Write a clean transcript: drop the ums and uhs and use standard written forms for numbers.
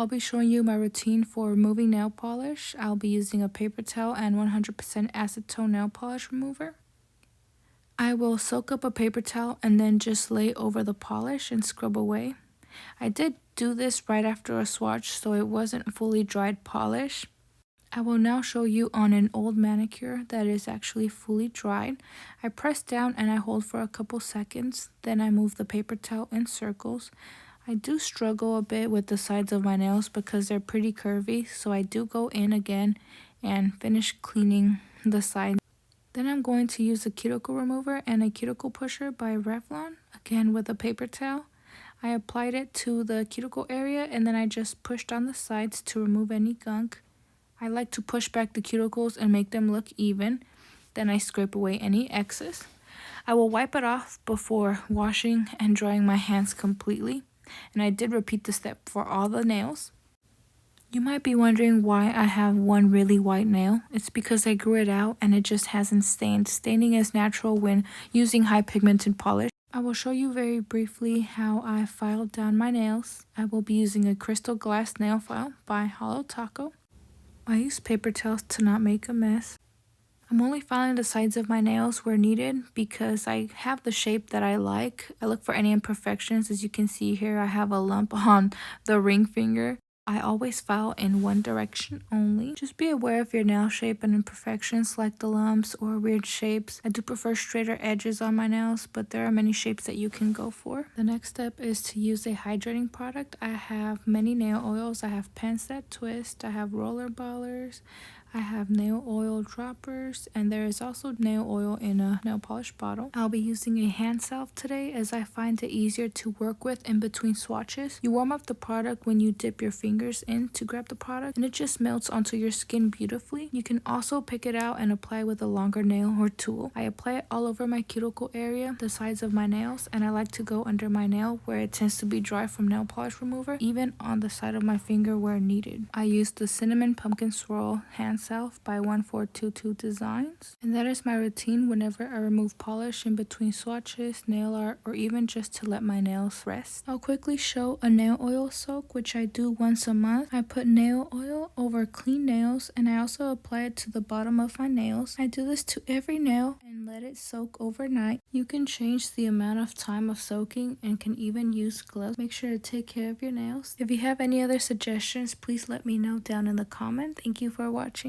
I'll be showing you my routine for removing nail polish. I'll be using a paper towel and 100% acetone nail polish remover. I will soak up a paper towel and then just lay over the polish and scrub away. I did do this right after a swatch, so it wasn't fully dried polish. I will now show you on an old manicure that is actually fully dried. I press down and I hold for a couple seconds, then I move the paper towel in circles. I do struggle a bit with the sides of my nails because they're pretty curvy, so I do go in again and finish cleaning the side. Then I'm going to use a cuticle remover and a cuticle pusher by Revlon, again with a paper towel. I applied it to the cuticle area and then I just pushed on the sides to remove any gunk. I like to push back the cuticles and make them look even. Then I scrape away any excess. I will wipe it off before washing and drying my hands completely. And I did repeat the step for all the nails. You might be wondering why I have one really white nail. It's because I grew it out and it just hasn't stained. Staining is natural when using high pigmented polish. I will show you very briefly how I filed down my nails. I will be using a crystal glass nail file by Hollow Taco. I use paper towels to not make a mess. I'm only filing the sides of my nails where needed because I have the shape that I like. I look for any imperfections. As you can see here, I have a lump on the ring finger. I always file in one direction only. Just be aware of your nail shape and imperfections like the lumps or weird shapes. I do prefer straighter edges on my nails, but there are many shapes that you can go for. The next step is to use a hydrating product. I have many nail oils. I have Pens That Twist, I have roller ballers, I have nail oil droppers, and there is also nail oil in a nail polish bottle. I'll be using a hand salve today as I find it easier to work with in between swatches. You warm up the product when you dip your fingers in to grab the product, and it just melts onto your skin beautifully. You can also pick it out and apply with a longer nail or tool. I apply it all over my cuticle area, the sides of my nails, and I like to go under my nail where it tends to be dry from nail polish remover, even on the side of my finger where needed. I use the Cinnamon Pumpkin Swirl hand salve by 1422 Designs, and that is my routine whenever I remove polish in between swatches, nail art, or even just to let my nails rest. I'll quickly show a nail oil soak, which I do once a month. I put nail oil over clean nails and I also apply it to the bottom of my nails. I do this to every nail and let it soak overnight. You can change the amount of time of soaking and can even use gloves. Make sure to take care of your nails. If you have any other suggestions, please let me know down in the comments. Thank you for watching.